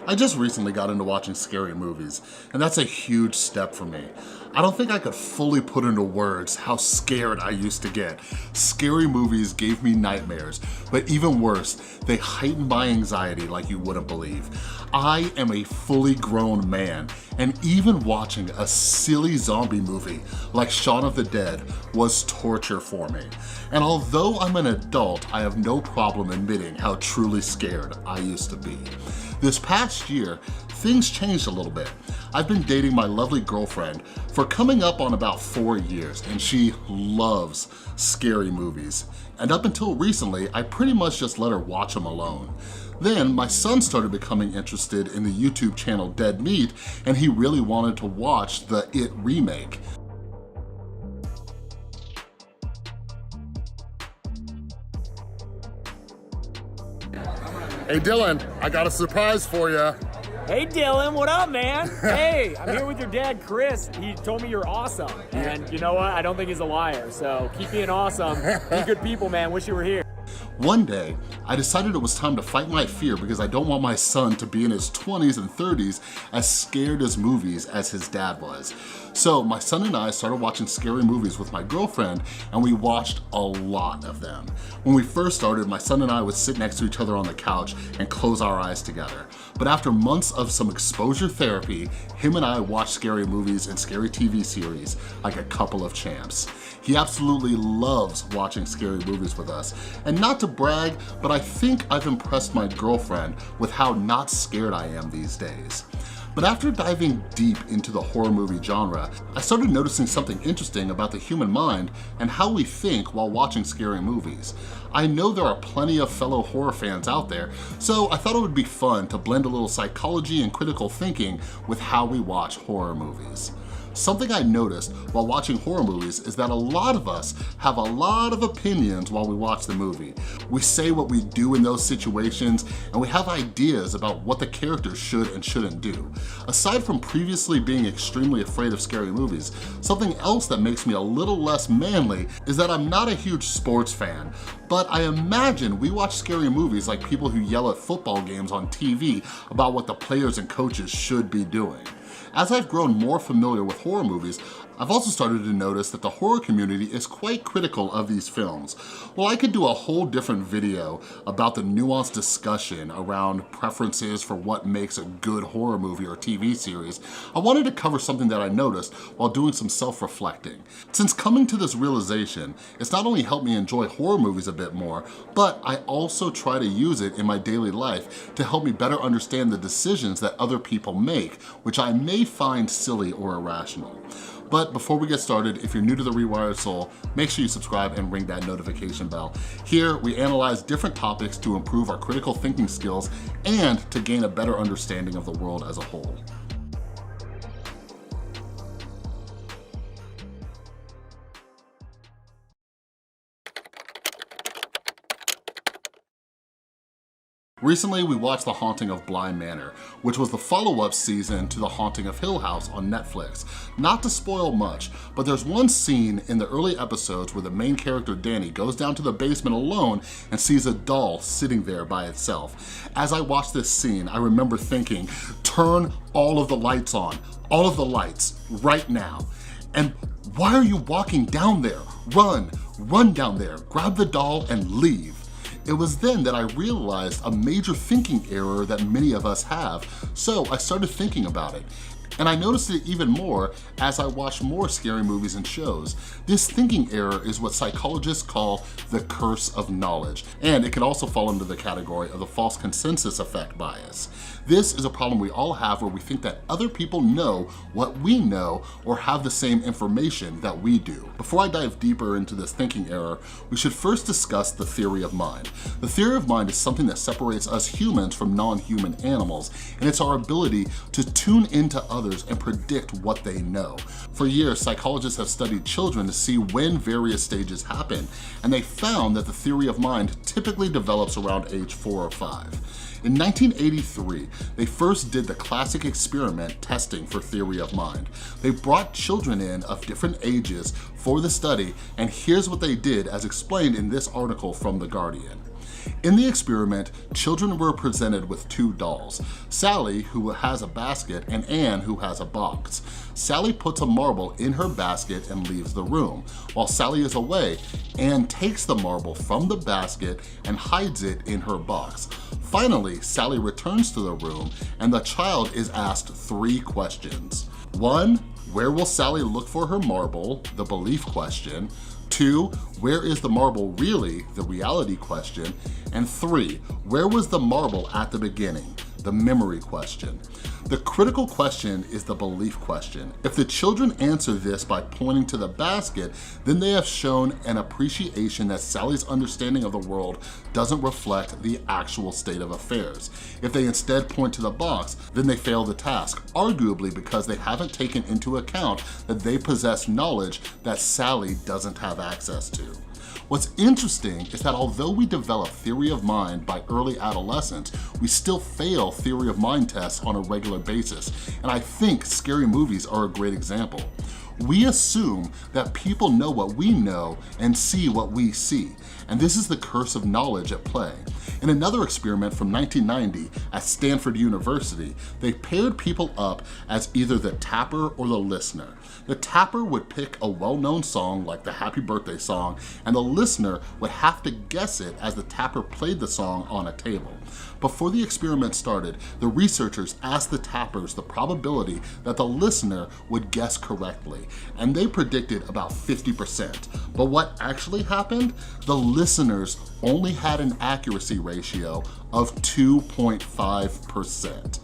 I just recently got into watching scary movies, and that's a huge step for me. I don't think I could fully put into words how scared I used to get. Scary movies gave me nightmares, but even worse, they heightened my anxiety like you wouldn't believe. I am a fully grown man, and even watching a silly zombie movie like Shaun of the Dead was torture for me. And although I'm an adult, I have no problem admitting how truly scared I used to be. This past year, things changed a little bit. I've been dating my lovely girlfriend for coming up on about 4 years, and she loves scary movies. And up until recently, I pretty much just let her watch them alone. Then my son started becoming interested in the YouTube channel Dead Meat, and he really wanted to watch the It remake. Hey Dylan, I got a surprise for you. Hey Dylan, what up, man? Hey, I'm here with your dad, Chris. He told me you're awesome. And you know what? I don't think he's a liar. So keep being awesome. Be good people, man. Wish you were here. One day, I decided it was time to fight my fear because I don't want my son to be in his 20s and 30s as scared as movies as his dad was. So my son and I started watching scary movies with my girlfriend, and we watched a lot of them. When we first started, my son and I would sit next to each other on the couch and close our eyes together. But after months of some exposure therapy, him and I watched scary movies and scary TV series like a couple of champs. He absolutely loves watching scary movies with us. And not to brag, but I think I've impressed my girlfriend with how not scared I am these days. But after diving deep into the horror movie genre, I started noticing something interesting about the human mind and how we think while watching scary movies. I know there are plenty of fellow horror fans out there, so I thought it would be fun to blend a little psychology and critical thinking with how we watch horror movies. Something I noticed while watching horror movies is that a lot of us have a lot of opinions while we watch the movie. We say what we do in those situations, and we have ideas about what the characters should and shouldn't do. Aside from previously being extremely afraid of scary movies, something else that makes me a little less manly is that I'm not a huge sports fan, but I imagine we watch scary movies like people who yell at football games on TV about what the players and coaches should be doing. As I've grown more familiar with horror movies, I've also started to notice that the horror community is quite critical of these films. While I could do a whole different video about the nuanced discussion around preferences for what makes a good horror movie or TV series, I wanted to cover something that I noticed while doing some self-reflecting. Since coming to this realization, it's not only helped me enjoy horror movies a bit more, but I also try to use it in my daily life to help me better understand the decisions that other people make, which I may find silly or irrational. But before we get started, if you're new to The Rewired Soul, make sure you subscribe and ring that notification bell. Here, we analyze different topics to improve our critical thinking skills and to gain a better understanding of the world as a whole. Recently, we watched The Haunting of Bly Manor, which was the follow-up season to The Haunting of Hill House on Netflix. Not to spoil much, but there's one scene in the early episodes where the main character, Danny, goes down to the basement alone and sees a doll sitting there by itself. As I watched this scene, I remember thinking, turn all of the lights on, all of the lights, right now. And why are you walking down there? Run down there, grab the doll and leave. It was then that I realized a major thinking error that many of us have, so I started thinking about it. And I noticed it even more as I watched more scary movies and shows. This thinking error is what psychologists call the curse of knowledge, and it can also fall into the category of the false consensus effect bias. This is a problem we all have where we think that other people know what we know or have the same information that we do. Before I dive deeper into this thinking error, we should first discuss the theory of mind. The theory of mind is something that separates us humans from non-human animals, and it's our ability to tune into others and predict what they know. For years, psychologists have studied children to see when various stages happen, and they found that the theory of mind typically develops around age 4 or 5. In 1983, they first did the classic experiment testing for theory of mind. They brought children in of different ages for the study, and here's what they did as explained in this article from The Guardian. In the experiment, children were presented with two dolls, Sally, who has a basket, and Anne, who has a box. Sally puts a marble in her basket and leaves the room. While Sally is away, Anne takes the marble from the basket and hides it in her box. Finally, Sally returns to the room and the child is asked 3 questions. 1, where will Sally look for her marble? The belief question. 2, where is the marble really? The reality question. And 3, where was the marble at the beginning? The memory question. The critical question is the belief question. If the children answer this by pointing to the basket, then they have shown an appreciation that Sally's understanding of the world doesn't reflect the actual state of affairs. If they instead point to the box, then they fail the task, arguably because they haven't taken into account that they possess knowledge that Sally doesn't have access to. What's interesting is that although we develop theory of mind by early adolescence, we still fail theory of mind tests on a regular basis, and I think scary movies are a great example. We assume that people know what we know and see what we see, and this is the curse of knowledge at play. In another experiment from 1990 at Stanford University, they paired people up as either the tapper or the listener. The tapper would pick a well-known song like the Happy Birthday song, and the listener would have to guess it as the tapper played the song on a table. Before the experiment started, the researchers asked the tappers the probability that the listener would guess correctly, and they predicted about 50%. But what actually happened? The listeners only had an accuracy ratio of 2.5%.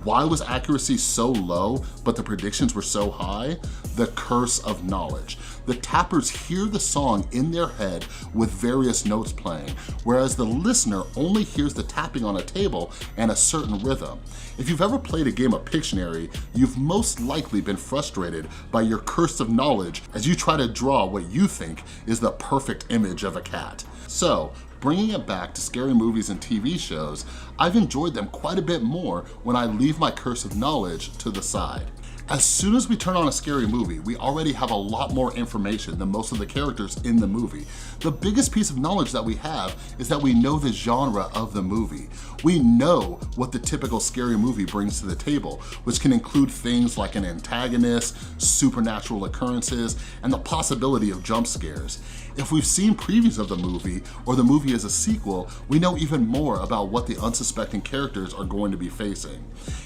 Why was accuracy so low, but the predictions were so high? The curse of knowledge. The tappers hear the song in their head with various notes playing, whereas the listener only hears the tapping on a table and a certain rhythm. If you've ever played a game of Pictionary, you've most likely been frustrated by your curse of knowledge as you try to draw what you think is the perfect image of a cat. So, bringing it back to scary movies and TV shows, I've enjoyed them quite a bit more when I leave my curse of knowledge to the side. As soon as we turn on a scary movie, we already have a lot more information than most of the characters in the movie. The biggest piece of knowledge that we have is that we know the genre of the movie. We know what the typical scary movie brings to the table, which can include things like an antagonist, supernatural occurrences, and the possibility of jump scares. If we've seen previews of the movie, or the movie is a sequel, we know even more about what the unsuspecting characters are going to be facing.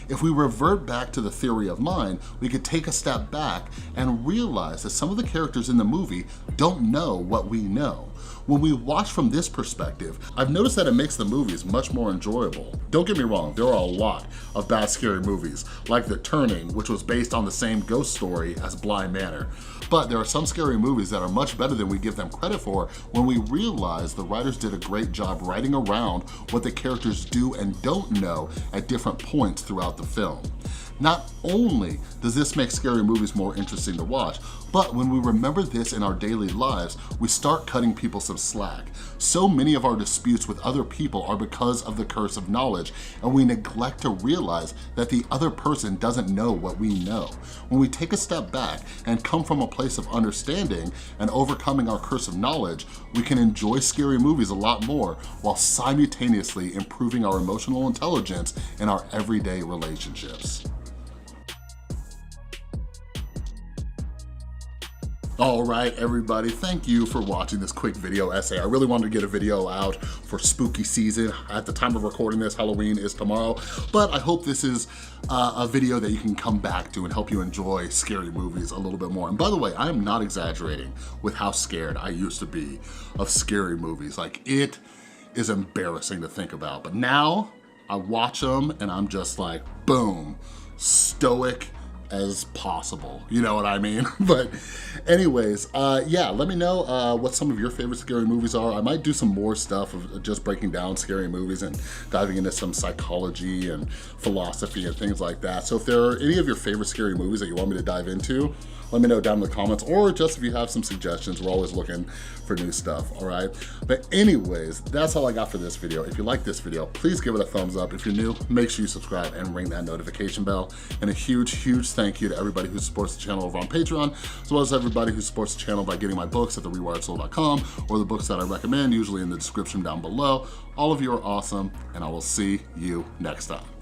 If we revert back to the theory of mind, we could take a step back and realize that some of the characters in the movie don't know what we know. When we watch from this perspective, I've noticed that it makes the movies much more enjoyable. Don't get me wrong, there are a lot of bad scary movies, like The Turning, which was based on the same ghost story as Bly Manor. But there are some scary movies that are much better than we give them credit for when we realize the writers did a great job writing around what the characters do and don't know at different points throughout the film. Not only does this make scary movies more interesting to watch, but when we remember this in our daily lives, we start cutting people some slack. So many of our disputes with other people are because of the curse of knowledge, and we neglect to realize that the other person doesn't know what we know. When we take a step back and come from a place of understanding and overcoming our curse of knowledge, we can enjoy scary movies a lot more while simultaneously improving our emotional intelligence in our everyday relationships. All right, everybody, thank you for watching this quick video essay. I really wanted to get a video out for spooky season. At the time of recording this, Halloween is tomorrow, but I hope this is a video that you can come back to and help you enjoy scary movies a little bit more. And by the way, I am not exaggerating with how scared I used to be of scary movies. Like, it is embarrassing to think about, but now I watch them and I'm just like, boom, stoic as possible, you know what I mean? But anyways, yeah, let me know what some of your favorite scary movies are. I might do some more stuff of just breaking down scary movies and diving into some psychology and philosophy and things like that. So if there are any of your favorite scary movies that you want me to dive into, let me know down in the comments, or just if you have some suggestions. We're always looking for new stuff, all right? But anyways, that's all I got for this video. If you like this video, please give it a thumbs up. If you're new, make sure you subscribe and ring that notification bell. And a huge, huge thank thank you to everybody who supports the channel over on Patreon, as well as everybody who supports the channel by getting my books at therewiredsoul.com or the books that I recommend, usually in the description down below. All of you are awesome, and I will see you next time.